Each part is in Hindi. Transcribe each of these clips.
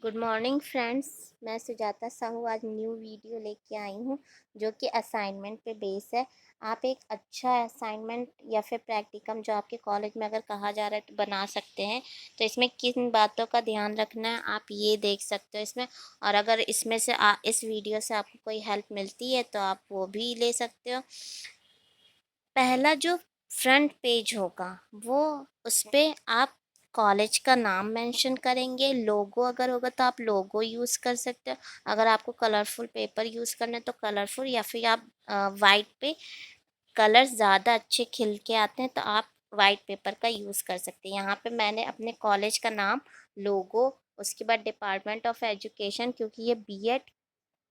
Good morning friends. मैं सुजाता साहू आज न्यू वीडियो लेके आई हूँ जो कि असाइनमेंट पे बेस है। आप एक अच्छा असाइनमेंट या फिर प्रैक्टिकम जो आपके कॉलेज में अगर कहा जा रहा है तो बना सकते हैं। तो इसमें किन बातों का ध्यान रखना है आप ये देख सकते हो इसमें। और अगर इसमें से इस वीडियो से आपको कोई हेल्प मिलती है तो आप वो भी ले सकते हो। पहला जो फ्रंट पेज होगा वो उस पे आप कॉलेज का नाम मेंशन करेंगे। लोगो अगर होगा तो आप लोगो यूज़ कर सकते हो। अगर आपको कलरफुल पेपर यूज़ करना है तो कलरफुल, या फिर आप वाइट पे कलर ज़्यादा अच्छे खिल के आते हैं तो आप वाइट पेपर का यूज़ कर सकते हैं। यहाँ पे मैंने अपने कॉलेज का नाम, लोगो, उसके बाद डिपार्टमेंट ऑफ एजुकेशन, क्योंकि ये बीएड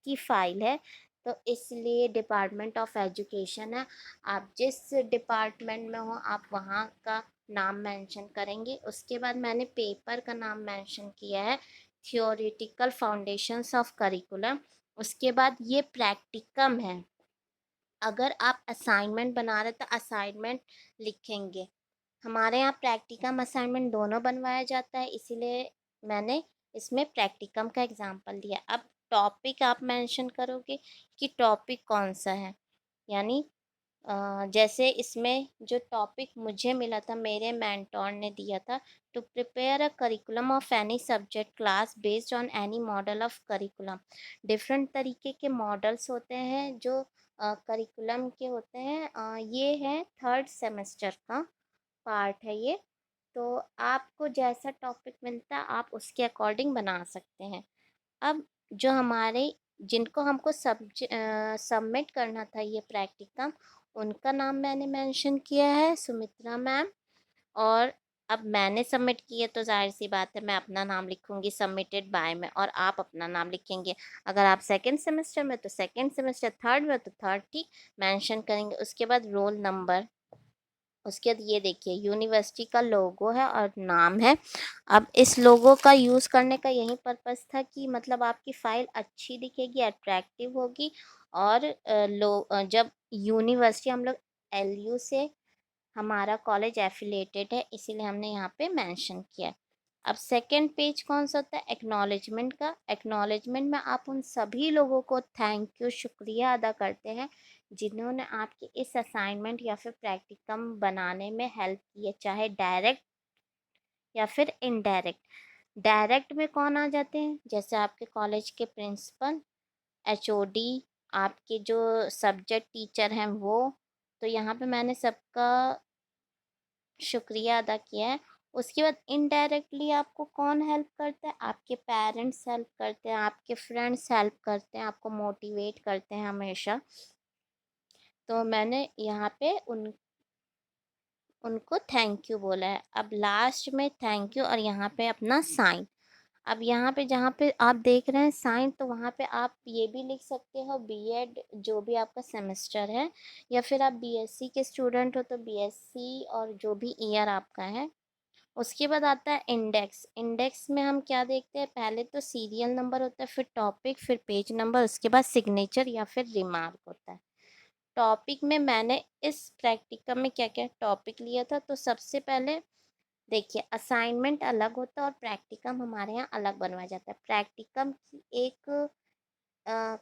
की फ़ाइल है तो इसलिए डिपार्टमेंट ऑफ एजुकेशन है। आप जिस डिपार्टमेंट में हो आप वहाँ का नाम मेंशन करेंगे। उसके बाद मैंने पेपर का नाम मेंशन किया है, थियोरेटिकल फाउंडेशंस ऑफ करिकुलम। उसके बाद ये प्रैक्टिकम है। अगर आप असाइनमेंट बना रहे तो असाइनमेंट लिखेंगे। हमारे यहाँ प्रैक्टिकम असाइनमेंट दोनों बनवाया जाता है, इसीलिए मैंने इसमें प्रैक्टिकम का एग्जांपल दिया। अब टॉपिक आप मेंशन करोगे कि टॉपिक कौन सा है। यानी जैसे इसमें जो टॉपिक मुझे मिला था, मेरे मेंटोर ने दिया था, to prepare a curriculum of any subject class based on any model of curriculum. Different तरीके के मॉडल्स होते हैं जो करिकुलम के होते हैं। ये है थर्ड सेमेस्टर का पार्ट है ये। तो आपको जैसा टॉपिक मिलता है आप उसके अकॉर्डिंग बना सकते हैं। अब जो हमारे जिनको हमको सबमिट करना था ये प्रैक्टिकम, उनका नाम मैंने मेंशन किया है, सुमित्रा मैम। और अब मैंने सबमिट किया तो जाहिर सी बात है मैं अपना नाम लिखूंगी सबमिटेड बाय में, और आप अपना नाम लिखेंगे। अगर आप सेकंड सेमेस्टर में तो सेकंड सेमेस्टर, थर्ड में तो थर्ड, ठीक मेंशन करेंगे। उसके बाद रोल नंबर, उसके बाद ये देखिए यूनिवर्सिटी का लोगो है और नाम है। अब इस लोगो का यूज़ करने का यही पर्पस था कि मतलब आपकी फ़ाइल अच्छी दिखेगी, अट्रैक्टिव होगी। और जब यूनिवर्सिटी, हम लोग एलयू से हमारा कॉलेज एफिलेटेड है इसीलिए हमने यहाँ पे मेंशन किया है। अब सेकंड पेज कौन सा होता है, एक्नॉलेजमेंट का। एक्नॉलेजमेंट में आप उन सभी लोगों को थैंक यू, शुक्रिया अदा करते हैं जिन्होंने आपके इस असाइनमेंट या फिर प्रैक्टिकम बनाने में हेल्प की है, चाहे डायरेक्ट या फिर इनडायरेक्ट। डायरेक्ट में कौन आ जाते हैं, जैसे आपके कॉलेज के प्रिंसिपल, एचओडी, आपके जो सब्जेक्ट टीचर हैं वो। तो यहाँ पे मैंने सबका शुक्रिया अदा किया है। उसके बाद इनडायरेक्टली आपको कौन हेल्प करता है, आपके पेरेंट्स हेल्प करते हैं, आपके फ्रेंड्स हेल्प करते हैं, आपको मोटिवेट करते हैं हमेशा। तो मैंने यहाँ पे उनको थैंक यू बोला है। अब लास्ट में थैंक यू और यहाँ पे अपना साइन। अब यहाँ पे जहाँ पे आप देख रहे हैं साइन, तो वहाँ पे आप ये भी लिख सकते हो बीएड जो भी आपका सेमेस्टर है, या फिर आप बीएससी के स्टूडेंट हो तो बीएससी और जो भी ईयर आपका है। उसके बाद आता है इंडेक्स। इंडेक्स में हम क्या देखते हैं, पहले तो सीरियल नंबर होता है, फिर टॉपिक, फिर पेज नंबर, उसके बाद सिग्नेचर या फिर रिमार्क होता है। टॉपिक में मैंने इस प्रैक्टिकम में क्या क्या टॉपिक लिया था, तो सबसे पहले देखिए असाइनमेंट अलग होता है और प्रैक्टिकम हमारे यहाँ अलग बनवाया जाता है। प्रैक्टिकम की एक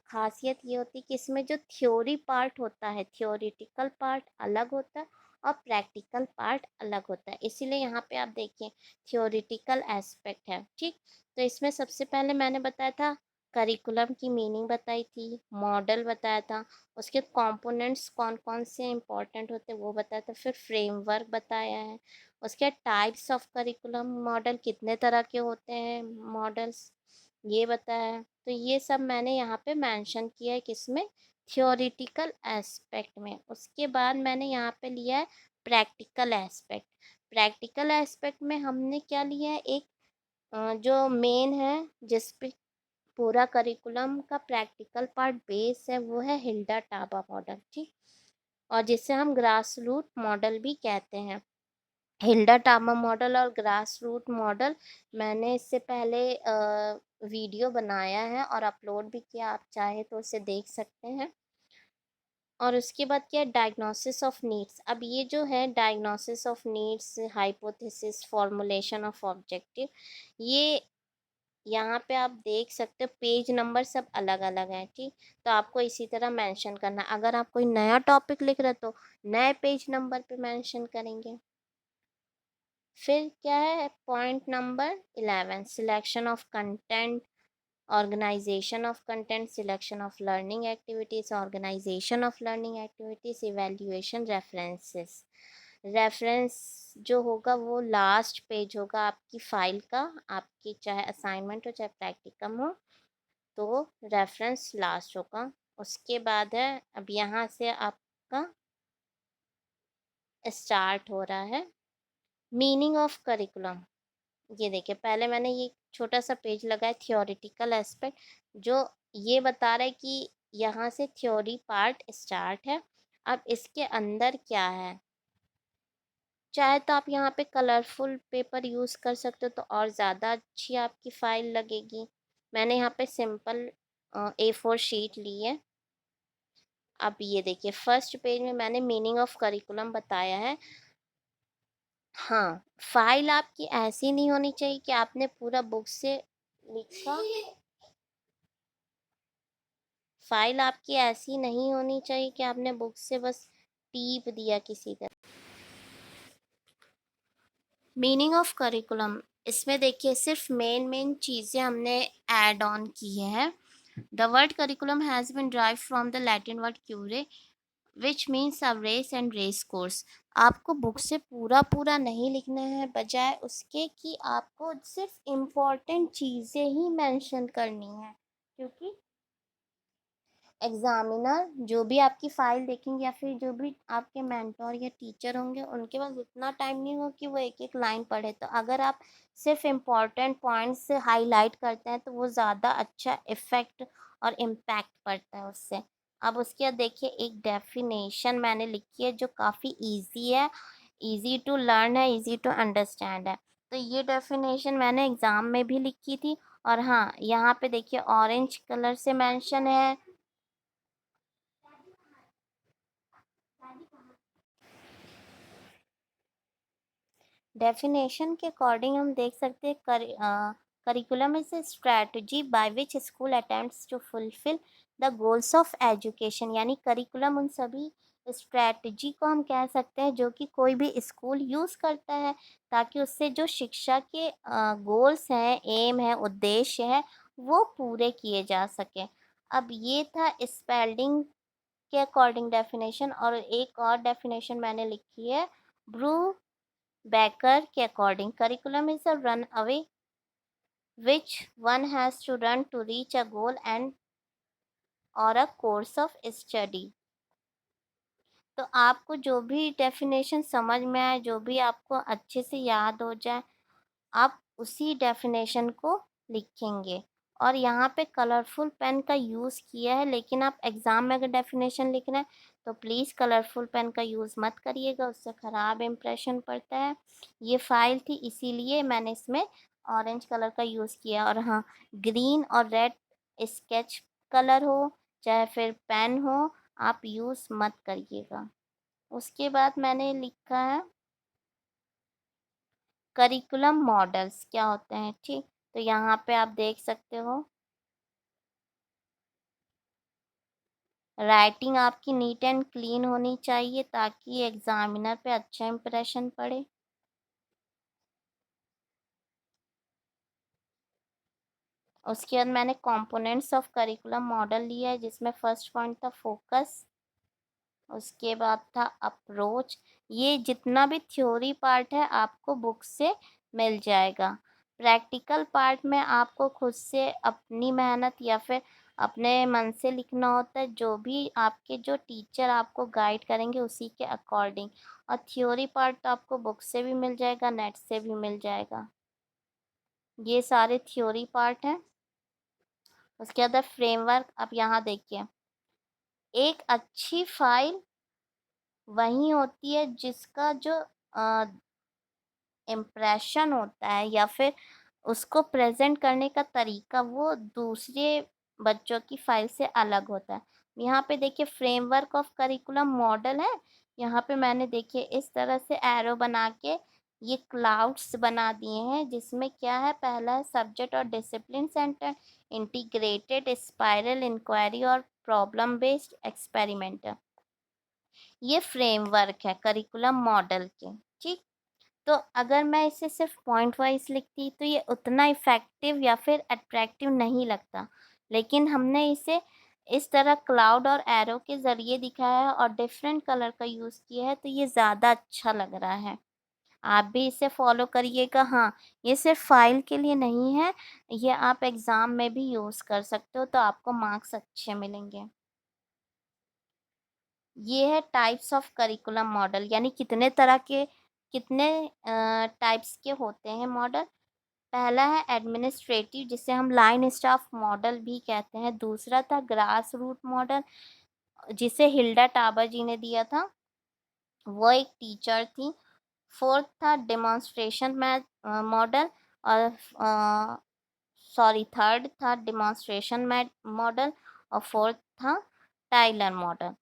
खासियत ये होती है कि इसमें जो थ्योरी पार्ट होता है, थ्योरेटिकल पार्ट अलग होता है और प्रैक्टिकल पार्ट अलग होता है। इसीलिए यहाँ पे आप देखिए थ्योरेटिकल एस्पेक्ट है, ठीक। तो इसमें सबसे पहले मैंने बताया था, करिकुलम की मीनिंग बताई थी, मॉडल बताया था, उसके कंपोनेंट्स कौन कौन से इंपॉर्टेंट होते हैं वो बताया था, फिर फ्रेमवर्क बताया है। उसके टाइप्स ऑफ करिकुलम मॉडल, कितने तरह के होते हैं मॉडल्स, ये बताया है। तो ये सब मैंने यहाँ पे मेंशन किया है किसमें, थियोरिटिकल एस्पेक्ट में। उसके बाद मैंने यहाँ पे लिया है प्रैक्टिकल एस्पेक्ट। प्रैक्टिकल एस्पेक्ट में हमने क्या लिया है, एक जो मेन है जिस पे पूरा करिकुलम का प्रैक्टिकल पार्ट बेस है वो है हिल्डा टाबा मॉडल, ठीक। और जिसे हम ग्रास रूट मॉडल भी कहते हैं। हिल्डा टाबा मॉडल और ग्रास रूट मॉडल मैंने इससे पहले वीडियो बनाया है और अपलोड भी किया, आप चाहे तो उसे देख सकते हैं। और उसके बाद क्या है, डायग्नोसिस ऑफ नीड्स। अब ये जो है diagnosis of needs, hypothesis, formulation of objective, ये यहाँ पे आप देख सकते हो पेज नंबर सब अलग अलग हैं, ठीक। तो आपको इसी तरह मेंशन करना है। अगर आप कोई नया टॉपिक लिख रहे हो तो नए पेज नंबर पे मेंशन करेंगे। फिर क्या है, point number 11, selection of content, organization of content, selection of learning activities, organization of learning activities, evaluation, references। Reference जो होगा वो लास्ट पेज होगा आपकी फ़ाइल का, आपकी चाहे असाइनमेंट हो चाहे प्रैक्टिकम हो, तो रेफरेंस लास्ट होगा। उसके बाद है, अब यहाँ से आपका स्टार्ट हो रहा है मीनिंग ऑफ करिकुलम। ये देखिए, पहले मैंने ये छोटा सा पेज लगाया थियोरिटिकल एस्पेक्ट, जो ये बता रहा है कि यहाँ से थ्योरी पार्ट स्टार्ट है। अब इसके अंदर क्या है, चाहे तो आप यहाँ पे कलरफुल पेपर यूज़ कर सकते हो तो और ज़्यादा अच्छी आपकी फ़ाइल लगेगी। मैंने यहाँ पे सिंपल A4 शीट ली है। अब ये देखिए, फर्स्ट पेज में मैंने मीनिंग ऑफ करिकुलम बताया है। हाँ, फ़ाइल आपकी ऐसी नहीं होनी चाहिए कि आपने पूरा बुक से लिखा। फ़ाइल आपकी ऐसी नहीं होनी चाहिए कि आपने बुक से बस टीप दिया किसी तरह। मीनिंग ऑफ करिकुलम, इसमें देखिए सिर्फ मेन चीज़ें हमने ऐड ऑन की हैं। The word curriculum has been drive from the Latin word currere which means a race and race course. आपको बुक से पूरा नहीं लिखना है, बजाय उसके कि आपको सिर्फ इम्पोर्टेंट चीज़ें ही मेंशन करनी है, क्योंकि एग्जामिनर जो भी आपकी फ़ाइल देखेंगे या फिर जो भी आपके मेंटोर या टीचर होंगे, उनके पास उतना टाइम नहीं होगा कि वो एक एक लाइन पढ़े। तो अगर आप सिर्फ इम्पॉर्टेंट पॉइंट्स हाईलाइट करते हैं तो वो ज़्यादा अच्छा इफ़ेक्ट और इम्पैक्ट पड़ता है उससे। अब उसके बाद देखिए, एक डेफिनेशन मैंने लिखी है जो काफ़ी ईजी है, ईजी टू लर्न है, ईजी टू अंडरस्टैंड है। तो ये डेफिनेशन मैंने एग्ज़ाम में भी लिखी थी। और हाँ, यहाँ पे देखिए ऑरेंज कलर से मेंशन है। डेफिनेशन के अकॉर्डिंग हम देख सकते हैं, curriculum is a strategy by which school attempts to fulfill the goals of education। यानी करिकुलम उन सभी स्ट्रैटेजी को हम कह सकते हैं जो कि कोई भी स्कूल यूज़ करता है, ताकि उससे जो शिक्षा के गोल्स हैं, एम है, उद्देश्य है, वो पूरे किए जा सकें। अब ये था स्पेल्डिंग के अकॉर्डिंग डेफिनेशन। और एक और डेफिनेशन मैंने लिखी है ब्रू Becker के according, curriculum is a runaway which one has to run to reach a goal and or a course of study। तो आपको जो भी डेफिनेशन समझ में आए, जो भी आपको अच्छे से याद हो जाए, आप उसी डेफिनेशन को लिखेंगे। और यहाँ पे कलरफुल पेन का यूज़ किया है, लेकिन आप एग्ज़ाम में अगर डेफिनेशन लिख रहे हैं तो प्लीज़ कलरफुल पेन का यूज़ मत करिएगा, उससे ख़राब इम्प्रेशन पड़ता है। ये फ़ाइल थी इसीलिए मैंने इसमें ऑरेंज कलर का यूज़ किया। और हाँ, ग्रीन और रेड स्केच कलर हो चाहे फिर पेन हो, आप यूज़ मत करिएगा। उसके बाद मैंने लिखा है करिकुलम मॉडल्स क्या होते हैं, ठीक। तो यहाँ पे आप देख सकते हो, राइटिंग आपकी नीट एंड क्लीन होनी चाहिए ताकि एग्जामिनर पे अच्छा इम्प्रेशन पड़े। उसके बाद मैंने कंपोनेंट्स ऑफ करिकुलम मॉडल लिया है, जिसमें फर्स्ट पॉइंट था फोकस, उसके बाद था अप्रोच। ये जितना भी थ्योरी पार्ट है आपको बुक से मिल जाएगा। प्रैक्टिकल पार्ट में आपको खुद से अपनी मेहनत या फिर अपने मन से लिखना होता है, जो भी आपके जो टीचर आपको गाइड करेंगे उसी के अकॉर्डिंग। और थ्योरी पार्ट तो आपको बुक से भी मिल जाएगा, नेट से भी मिल जाएगा। ये सारे थ्योरी पार्ट हैं। उसके बाद फ्रेमवर्क, अब यहाँ देखिए, एक अच्छी फाइल वही होती है जिसका जो इम्प्रेशन होता है या फिर उसको प्रेजेंट करने का तरीका वो दूसरे बच्चों की फाइल से अलग होता है। यहाँ पे देखिए फ्रेमवर्क ऑफ करिकुलम मॉडल है। यहाँ पे मैंने देखिए इस तरह से एरो बना के ये क्लाउड्स बना दिए हैं, जिसमें क्या है, पहला है सब्जेक्ट और discipline centre, integrated spiral inquiry और प्रॉब्लम बेस्ड एक्सपेरिमेंट। ये फ्रेमवर्क है करिकुलम मॉडल के। ठीक, तो अगर मैं इसे सिर्फ पॉइंट वाइज लिखती तो ये उतना इफ़ेक्टिव या फिर अट्रैक्टिव नहीं लगता, लेकिन हमने इसे इस तरह क्लाउड और एरो के ज़रिए दिखाया है और डिफरेंट कलर का यूज़ किया है, तो ये ज़्यादा अच्छा लग रहा है। आप भी इसे फॉलो करिएगा। हाँ, ये सिर्फ फाइल के लिए नहीं है, ये आप एग्ज़ाम में भी यूज़ कर सकते हो, तो आपको मार्क्स अच्छे मिलेंगे। ये है टाइप्स ऑफ करिकुलम मॉडल, यानी कितने टाइप्स के होते हैं मॉडल। पहला है एडमिनिस्ट्रेटिव, जिसे हम लाइन स्टाफ मॉडल भी कहते हैं। दूसरा था ग्रास रूट मॉडल, जिसे हिल्डा टाबर जी ने दिया था, वो एक टीचर थी। फोर्थ था डेमोन्स्ट्रेशन मॉडल, और थर्ड था डेमोन्स्ट्रेशन मॉडल, और फोर्थ था टाइलर मॉडल।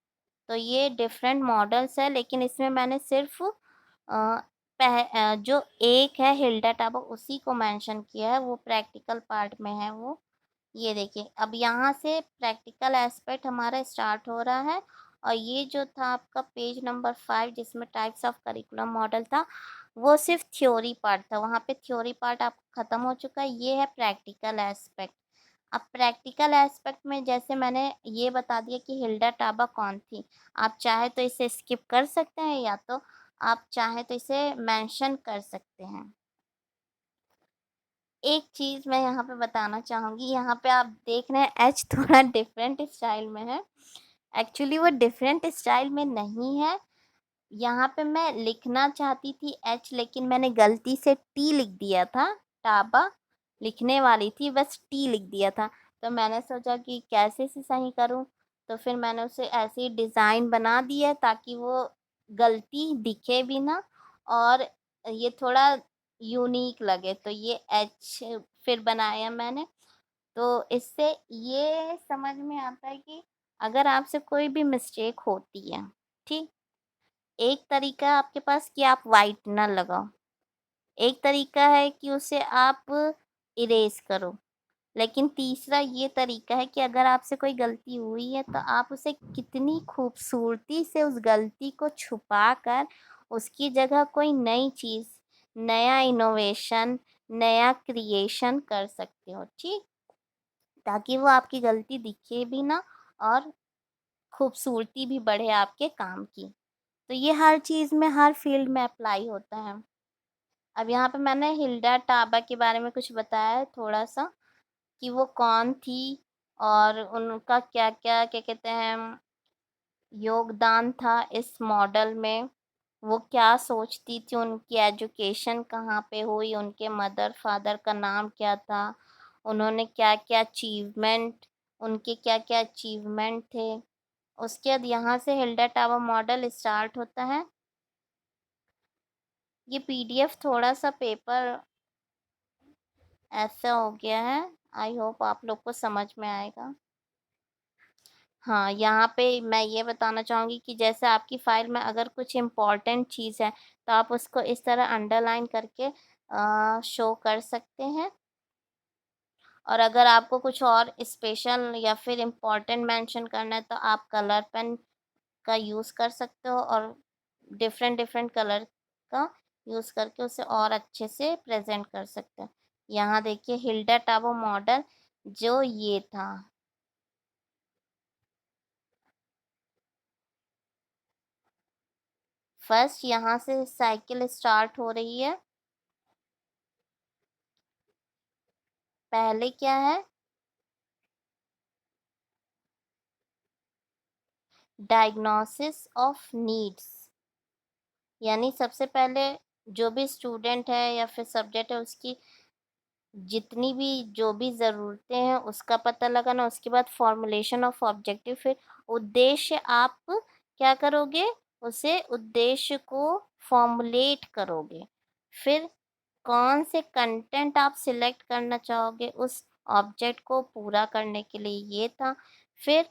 तो ये डिफरेंट मॉडल्स है, लेकिन इसमें मैंने सिर्फ जो एक है हिल्डा टाबर उसी को मेंशन किया है, वो प्रैक्टिकल पार्ट में है वो। ये देखिए, अब यहाँ से प्रैक्टिकल एस्पेक्ट हमारा स्टार्ट हो रहा है, और ये जो था आपका पेज नंबर 5, जिसमें टाइप्स ऑफ करिकुलम मॉडल था, वो सिर्फ थ्योरी पार्ट था। वहाँ पे थ्योरी पार्ट आपका ख़त्म हो चुका है। ये है प्रैक्टिकल एस्पेक्ट। अब प्रैक्टिकल एस्पेक्ट में जैसे मैंने ये बता दिया कि हिल्डा टाबा कौन थी, आप चाहे तो इसे स्किप कर सकते हैं, या तो आप चाहे तो इसे मेंशन कर सकते हैं। एक चीज़ मैं यहाँ पे बताना चाहूँगी, यहाँ पे आप देख रहे हैं एच थोड़ा डिफरेंट स्टाइल में है। एक्चुअली वो डिफरेंट स्टाइल में नहीं है। यहाँ पे मैं लिखना चाहती थी एच, लेकिन मैंने गलती से टी लिख दिया था। टाबा लिखने वाली थी, बस टी लिख दिया था। तो मैंने सोचा कि कैसे से सही करूँ, तो फिर मैंने उसे ऐसे ही डिज़ाइन बना दिया ताकि वो गलती दिखे भी ना, और ये थोड़ा यूनिक लगे। तो ये एच फिर बनाया मैंने। तो इससे ये समझ में आता है कि अगर आपसे कोई भी मिस्टेक होती है, ठीक, एक तरीका है आपके पास कि आप व्हाइटनर लगाओ, एक तरीका है कि उसे आप इरेज़ करो, लेकिन तीसरा ये तरीका है कि अगर आपसे कोई गलती हुई है, तो आप उसे कितनी खूबसूरती से उस गलती को छुपा कर उसकी जगह कोई नई चीज़, नया इनोवेशन, नया क्रिएशन कर सकते हो, ठीक? ताकि वो आपकी गलती दिखे भी ना, और खूबसूरती भी बढ़े आपके काम की। तो ये हर चीज़ में, हर फ़ील्ड में अप्लाई होता है। अब यहाँ पे मैंने हिल्डा टाबा के बारे में कुछ बताया है थोड़ा-सा, कि वो कौन थी और उनका क्या-क्या, क्या कहते हैं, योगदान था इस मॉडल में। वो क्या सोचती थी, उनकी एजुकेशन कहाँ पे हुई, उनके मदर-फ़ादर का नाम क्या था, उन्होंने क्या-क्या अचीवमेंट उनके क्या-क्या अचीवमेंट थे। उसके बाद यहाँ से हिल्डा टावर मॉडल स्टार्ट होता है। ये पीडीएफ थोड़ा-सा पेपर ऐसा हो गया है, आई होप आप लोग को समझ में आएगा। हाँ, यहाँ पे मैं ये बताना चाहूँगी कि जैसे आपकी फ़ाइल में अगर कुछ इम्पोर्टेंट चीज़ है, तो आप उसको इस तरह अंडरलाइन करके शो कर सकते हैं। और अगर आपको कुछ और स्पेशल या फिर इम्पोर्टेंट मेंशन करना है, तो आप कलर पेन का यूज़ कर सकते हो, और डिफरेंट डिफरेंट कलर का यूज़ करके उसे और अच्छे से प्रेज़ेंट कर सकते हैं। यहाँ देखिए हिल्डा टाबो मॉडल जो ये था। फर्स्ट यहाँ से साइकिल स्टार्ट हो रही है। पहले क्या है, डायग्नोसिस ऑफ नीड्स, यानी सबसे पहले जो भी स्टूडेंट है या फिर सब्जेक्ट है, उसकी जितनी भी जो भी ज़रूरतें हैं उसका पता लगाना। उसके बाद फॉर्मुलेशन ऑफ ऑब्जेक्टिव, फिर उद्देश्य आप क्या करोगे, उसे उद्देश्य को फॉर्मुलेट करोगे। फिर कौन से कंटेंट आप सिलेक्ट करना चाहोगे उस ऑब्जेक्ट को पूरा करने के लिए, ये था। फिर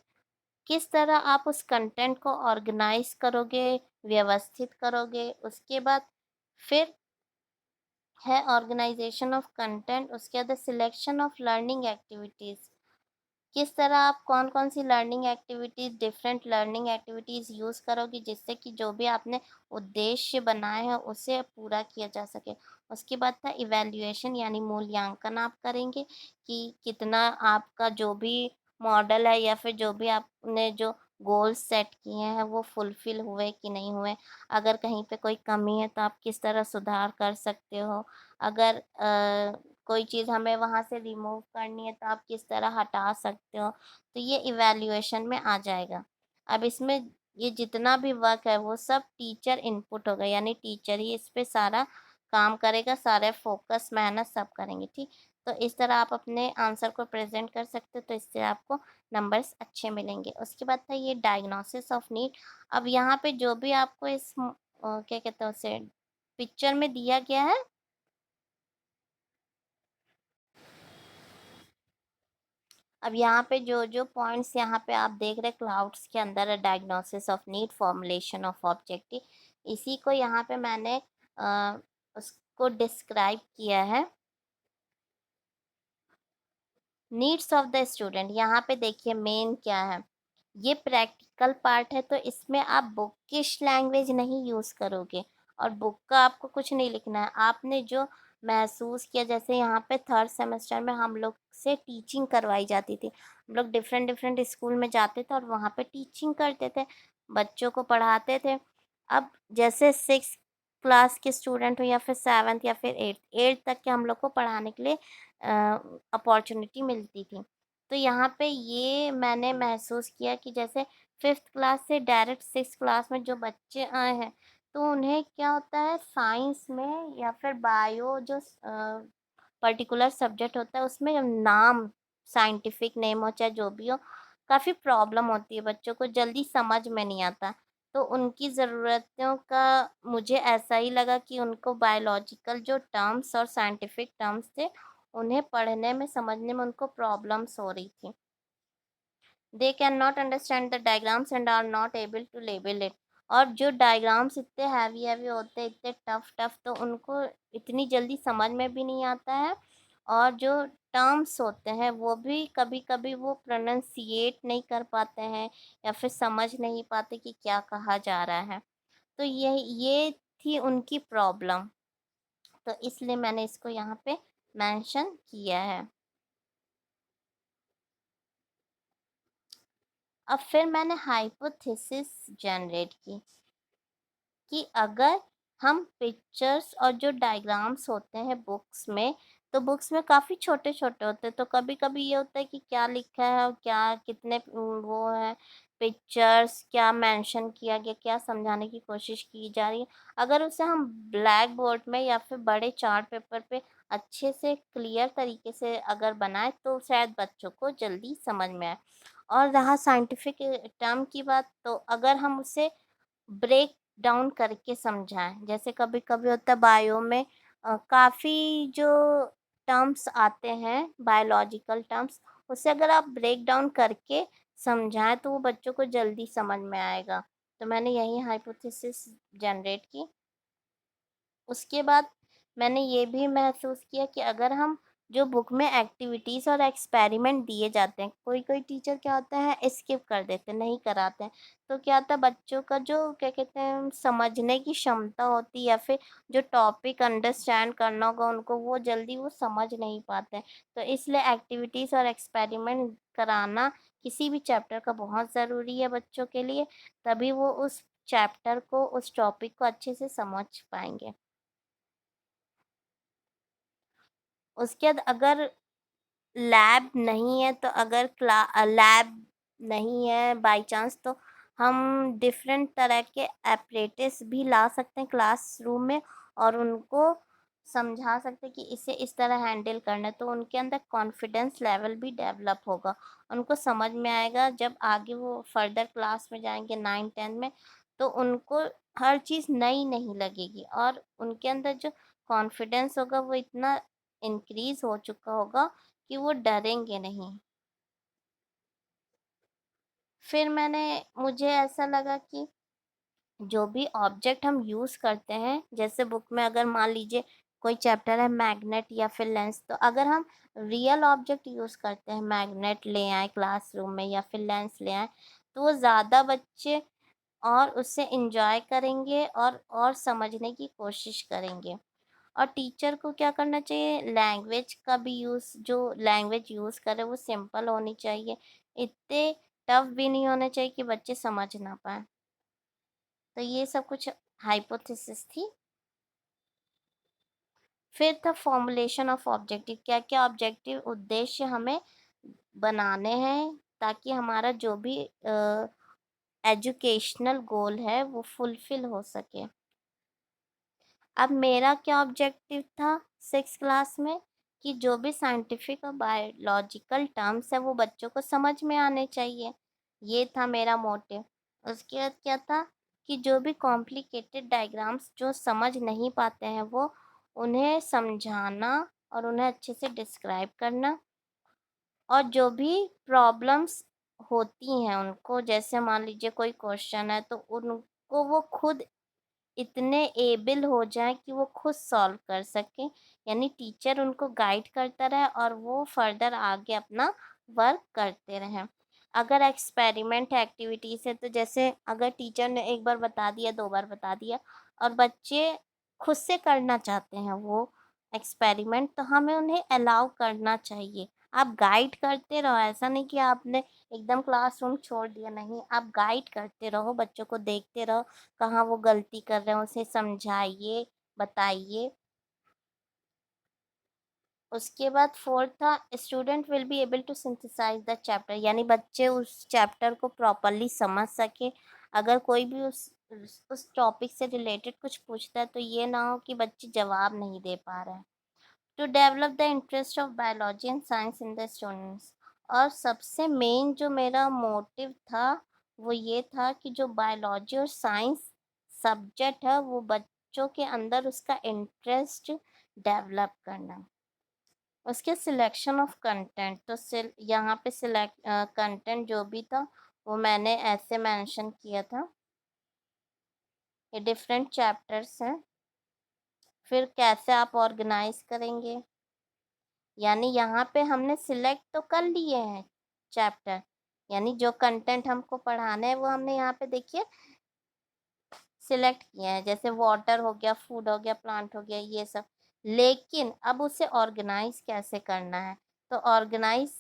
किस तरह आप उस कंटेंट को ऑर्गेनाइज करोगे, व्यवस्थित करोगे। उसके बाद फिर है ऑर्गेनाइजेशन ऑफ कंटेंट, उसके बाद सिलेक्शन ऑफ लर्निंग एक्टिविटीज़। किस तरह आप कौन-कौन सी learning activities, different learning activities use करोगे जिससे कि जो भी आपने उद्देश्य बनाए हैं उसे पूरा किया जा सके। उसके बाद था इवैल्यूएशन, यानी मूल्यांकन आप करेंगे कि कितना आपका जो भी मॉडल है या फिर जो भी आपने जो गोल्स सेट किए हैं वो फुलफ़िल हुए कि नहीं हुए। अगर कहीं पे कोई कमी है तो आप किस तरह सुधार कर सकते हो। अगर कोई चीज़ हमें वहाँ से रिमूव करनी है तो आप किस तरह हटा सकते हो। तो ये इवैल्यूएशन में आ जाएगा। अब इसमें ये जितना भी वर्क है वो सब टीचर इनपुट होगा, यानी टीचर ही इस पे सारा काम करेगा, सारे फ़ोकस, मेहनत सब करेंगे, ठीक। तो इस तरह आप अपने आंसर को प्रेज़ेंट कर सकते हो, तो इससे आपको नंबर्स अच्छे मिलेंगे। उसके बाद था ये डायग्नोसिस ऑफ नीड। अब यहाँ पे जो भी आपको क्या कहते हैं उसे, पिक्चर में दिया गया है, अब यहाँ पे जो-जो पॉइंट्स यहाँ पे आप देख रहे हैं क्लाउड्स के अंदर है, diagnosis of need, formulation of objective, इसी को यहाँ पे मैंने उसको डिस्क्राइब किया है। नीड्स ऑफ द स्टूडेंट, यहाँ पे देखिए मेन क्या है, ये प्रैक्टिकल पार्ट है तो इसमें आप बुकिश लैंग्वेज नहीं यूज़ करोगे और बुक का आपको कुछ नहीं लिखना है। आपने जो महसूस किया, जैसे यहाँ पे थर्ड सेमेस्टर में हम लोग से टीचिंग करवाई जाती थी। हम लोग डिफरेंट डिफरेंट स्कूल में जाते थे और वहाँ पे टीचिंग करते थे, बच्चों को पढ़ाते थे। अब जैसे 6th क्लास के स्टूडेंट हो या फिर 7th या फिर 8th तक के हम लोग को पढ़ाने के लिए अपॉर्चुनिटी मिलती थी। तो यहाँ पे ये मैंने महसूस किया कि जैसे 5th क्लास से डायरेक्ट 6th क्लास में जो बच्चे आए हैं, तो उन्हें क्या होता है, साइंस में या फिर बायो जो पर्टिकुलर सब्जेक्ट होता है उसमें नाम, साइंटिफिक नेम हो चाहे जो भी हो, काफ़ी प्रॉब्लम होती है, बच्चों को जल्दी समझ में नहीं आता। तो उनकी ज़रूरतों का मुझे ऐसा ही लगा कि उनको बायोलॉजिकल जो टर्म्स और साइंटिफिक टर्म्स थे, उन्हें पढ़ने में, समझने में उनको प्रॉब्लम्स हो रही थी। They can not understand the diagrams and are not able to label it. और जो डायग्राम्स इतने हैवी हैवी होते हैं, इतने टफ टफ, तो उनको इतनी जल्दी समझ में भी नहीं आता है। और जो टर्म्स होते हैं वो भी कभी कभी वो प्रोनाउंसिएट नहीं कर पाते हैं या फिर समझ नहीं पाते कि क्या कहा जा रहा है। तो ये थी उनकी प्रॉब्लम, तो इसलिए मैंने इसको यहाँ पे मेंशन किया है। अब फिर मैंने हाइपोथेसिस जनरेट की कि अगर हम पिक्चर्स और जो डायग्राम्स होते हैं बुक्स में, तो बुक्स में काफ़ी छोटे-छोटे होते हैं, तो कभी-कभी ये होता है कि क्या लिखा है और क्या कितने वो है, पिक्चर्स क्या मेंशन किया गया, क्या समझाने की कोशिश की जा रही है। अगर उसे हम ब्लैक बोर्ड में या फिर बड़े चार्ट पेपर पे अच्छे से क्लियर तरीके से अगर बनाएँ, तो शायद बच्चों को जल्दी समझ में आए। और रहा साइंटिफिक टर्म की बात, तो अगर हम उसे ब्रेक डाउन करके समझाएँ। जैसे कभी-कभी होता है बायो में काफ़ी जो टर्म्स आते हैं, बायोलॉजिकल टर्म्स, उसे अगर आप ब्रेक डाउन करके समझाएँ तो वो बच्चों को जल्दी समझ में आएगा। तो मैंने यही हाइपोथेसिस जनरेट की। उसके बाद मैंने ये भी महसूस किया कि अगर हम जो बुक में एक्टिविटीज़ और एक्सपेरिमेंट दिए जाते हैं, कोई-कोई टीचर क्या होता है स्किप कर देते हैं, नहीं कराते हैं। तो क्या होता है बच्चों का जो क्या कहते हैं समझने की क्षमता होती है या फिर जो टॉपिक अंडरस्टैंड करना होगा उनको, वो जल्दी वो समझ नहीं पाते हैं। तो इसलिए एक्टिविटीज़ और एक्सपेरिमेंट कराना किसी भी चैप्टर का बहुत ज़रूरी है बच्चों के लिए, तभी वो उस चैप्टर को, उस टॉपिक को अच्छे से समझ पाएँगे। उसके बाद अगर लैब नहीं है, तो अगर लैब नहीं है बाय चांस, तो हम डिफरेंट तरह के एपरेटस भी ला सकते हैं क्लासरूम में और उनको समझा सकते हैं कि इसे इस तरह हैंडल करना है, तो उनके अंदर कॉन्फिडेंस लेवल भी डेवलप होगा। उनको समझ में आएगा जब आगे वो फर्दर क्लास में जाएँगे 9th-10th में, तो उनको हर चीज़ नई नहीं लगेगी और उनके अंदर जो कॉन्फिडेंस होगा वो इतना इंक्रीज़ हो चुका होगा कि वो डरेंगे नहीं। फिर मुझे ऐसा लगा कि जो भी ऑब्जेक्ट हम यूज़ करते हैं, जैसे बुक में अगर मान लीजिए कोई चैप्टर है मैग्नेट या फिर लेंस, तो अगर हम रियल ऑब्जेक्ट यूज़ करते हैं, मैग्नेट ले आए क्लासरूम में या फिर लेंस ले आए, तो वो ज़्यादा बच्चे और उससे इंजॉय करेंगे और समझने की कोशिश करेंगे। और टीचर को क्या करना चाहिए, लैंग्वेज का भी यूज़, जो लैंग्वेज यूज़ करे वो सिंपल होनी चाहिए, इतने टफ भी नहीं होने चाहिए कि बच्चे समझ ना पाए। तो ये सब कुछ हाइपोथेसिस थी। फिर था फॉर्मुलेशन ऑफ ऑब्जेक्टिव, क्या क्या ऑब्जेक्टिव उद्देश्य हमें बनाने हैं ताकि हमारा जो भी एजुकेशनल गोल है वो फुलफिल हो सके। अब मेरा क्या ऑब्जेक्टिव था 6 क्लास में, कि जो भी साइंटिफिक और बायोलॉजिकल टर्म्स है वो बच्चों को समझ में आने चाहिए, ये था मेरा मोटिव। उसके बाद क्या था कि जो भी कॉम्प्लिकेटेड डायग्राम्स जो समझ नहीं पाते हैं वो उन्हें समझाना और उन्हें अच्छे से डिस्क्राइब करना। और जो भी प्रॉब्लम्स होती हैं उनको, जैसे मान लीजिए कोई क्वेश्चन है तो उनको वो खुद इतने एबल हो जाएं कि वो खुद सॉल्व कर सकें, यानी टीचर उनको गाइड करता रहे और वो फर्दर आगे अपना वर्क करते रहें। अगर एक्सपेरिमेंट एक्टिविटीज़ है तो जैसे अगर टीचर ने एक बार बता दिया, 2 बार बता दिया और बच्चे खुद से करना चाहते हैं वो एक्सपेरिमेंट, तो हमें उन्हें अलाउ करना चाहिए। आप गाइड करते रहो, ऐसा नहीं कि आपने एकदम क्लासरूम छोड़ दिया, नहीं, आप गाइड करते रहो, बच्चों को देखते रहो कहाँ वो गलती कर रहे हैं, उसे समझाइए, बताइए। उसके बाद फोर्थ था student will be able to synthesise the chapter, यानी बच्चे उस चैप्टर को प्रॉपरली समझ सके। अगर कोई भी उस टॉपिक से रिलेटेड कुछ पूछता है तो ये ना हो कि बच्चे जवाब नहीं दे पा रहे हैं। To develop the interest of biology and science in the students, और सबसे मेन जो मेरा मोटिव था वो ये था कि जो बायोलॉजी और साइंस सब्जेक्ट है वो बच्चों के अंदर उसका इंटरेस्ट डेवलप करना। उसके सिलेक्शन ऑफ कंटेंट, तो यहाँ पे सिलेक्ट कंटेंट जो भी था वो मैंने ऐसे मेंशन किया था, ये डिफरेंट चैप्टर्स हैं। फिर कैसे आप ऑर्गेनाइज करेंगे, यानी यहाँ पे हमने सिलेक्ट तो कर लिए हैं चैप्टर, यानी जो कंटेंट हमको पढ़ाना है वो हमने यहाँ पे देखिए सिलेक्ट किए हैं, जैसे वाटर हो गया, फूड हो गया, प्लांट हो गया, ये सब। लेकिन अब उसे ऑर्गेनाइज कैसे करना है, तो ऑर्गेनाइज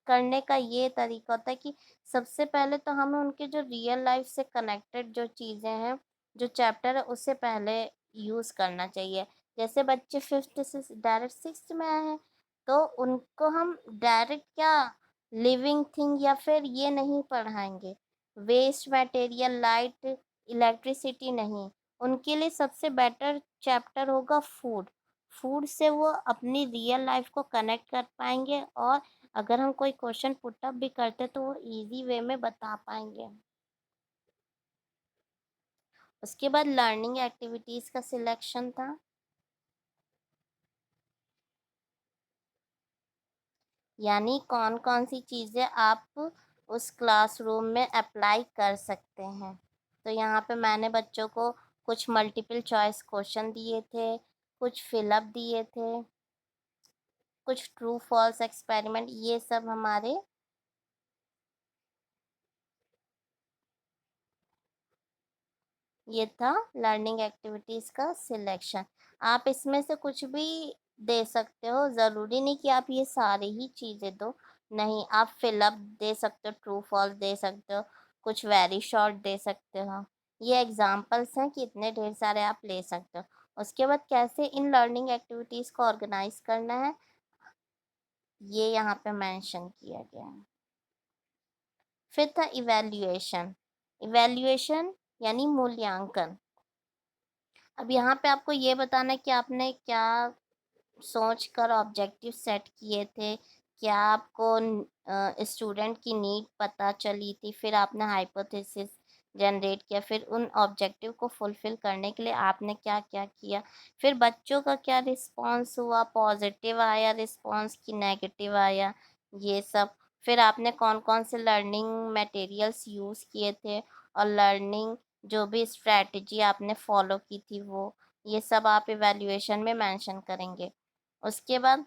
करने का ये तरीका होता है कि सबसे पहले तो हमें उनके जो रियल लाइफ से कनेक्टेड जो चीज़ें हैं, जो चैप्टर है उससे पहले यूज़ करना चाहिए। जैसे बच्चे 5th से डायरेक्ट 6th में आए हैं तो उनको हम डायरेक्ट क्या लिविंग थिंग या फिर ये नहीं पढ़ाएंगे, वेस्ट मटेरियल, लाइट, इलेक्ट्रिसिटी नहीं। उनके लिए सबसे बेटर चैप्टर होगा फूड। फूड से वो अपनी रियल लाइफ को कनेक्ट कर पाएंगे और अगर हम कोई क्वेश्चन पुट अप भी करते तो वो इजी वे में बता पाएंगे। उसके बाद लर्निंग एक्टिविटीज़ का सिलेक्शन था, यानी कौन कौन सी चीज़ें आप उस क्लासरूम में अप्लाई कर सकते हैं। तो यहाँ पे मैंने बच्चों को कुछ मल्टीपल चॉइस क्वेश्चन दिए थे, कुछ फिलअप दिए थे, कुछ ट्रू फॉल्स एक्सपेरिमेंट, ये सब हमारे ये था लर्निंग एक्टिविटीज़ का सिलेक्शन। आप इसमें से कुछ भी दे सकते हो, ज़रूरी नहीं कि आप ये सारी ही चीज़ें दो, नहीं, आप फिलअप दे सकते हो, ट्रू फॉल्स दे सकते हो, कुछ वेरी शॉर्ट दे सकते हो। ये एग्जांपल्स हैं कि इतने ढेर सारे आप ले सकते हो। उसके बाद कैसे इन लर्निंग एक्टिविटीज़ को ऑर्गेनाइज करना है ये यहाँ पे मेंशन किया गया है। फिर था इवैल्यूएशन। इवैल्यूएशन यानी मूल्यांकन। अब यहाँ पे आपको ये बताना है कि आपने क्या सोच कर ऑब्जेक्टिव सेट किए थे, क्या आपको स्टूडेंट की नीड पता चली थी, फिर आपने हाइपोथेसिस जनरेट किया, फिर उन ऑब्जेक्टिव को फुलफिल करने के लिए आपने क्या क्या किया, फिर बच्चों का क्या रिस्पांस हुआ, पॉजिटिव आया रिस्पांस कि नेगेटिव आया, ये सब। फिर आपने कौन कौन से लर्निंग मटेरियल्स यूज़ किए थे और लर्निंग जो भी स्ट्रैटेजी आपने फॉलो की थी वो, ये सब आप इवैल्यूएशन में मेंशन करेंगे। उसके बाद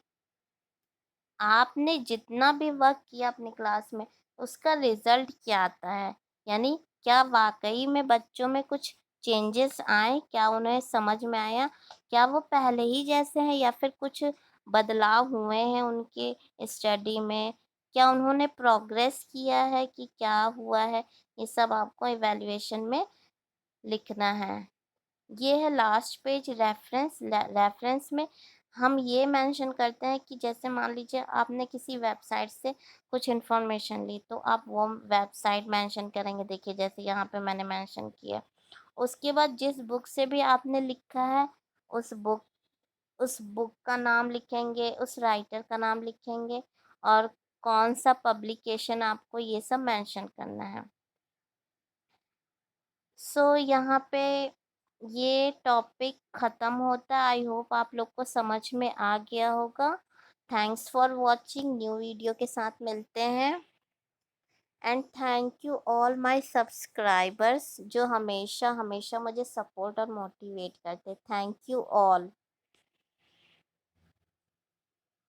आपने जितना भी वर्क किया अपनी क्लास में, उसका रिज़ल्ट क्या आता है? यानी क्या वाक़ई में बच्चों में कुछ चेंजेस आए? क्या उन्हें समझ में आया? क्या वो पहले ही जैसे हैं या फिर कुछ बदलाव हुए हैं उनके स्टडी में? क्या उन्होंने प्रोग्रेस किया है कि क्या हुआ है? ये सब आपको इवैल्यूएशन में लिखना है। ये है लास्ट पेज रेफ़रेंस। रेफ़रेंस में हम ये मेंशन करते हैं कि जैसे मान लीजिए आपने किसी वेबसाइट से कुछ इन्फॉर्मेशन ली, तो आप वो वेबसाइट मेंशन करेंगे। देखिए जैसे यहाँ पे मैंने मेंशन किया। उसके बाद जिस बुक से भी आपने लिखा है, उस बुक उस बुक का नाम लिखेंगे, उस राइटर का नाम लिखेंगे और कौन-सा पब्लिकेशन आपको ये सब मेंशन करना है। यहाँ पे ये टॉपिक ख़त्म होता है। आई होप आप लोग को समझ में आ गया होगा। Thanks for watching. New video के साथ मिलते हैं। And thank you all my subscribers जो हमेशा हमेशा मुझे सपोर्ट और मोटिवेट करते। Thank you all.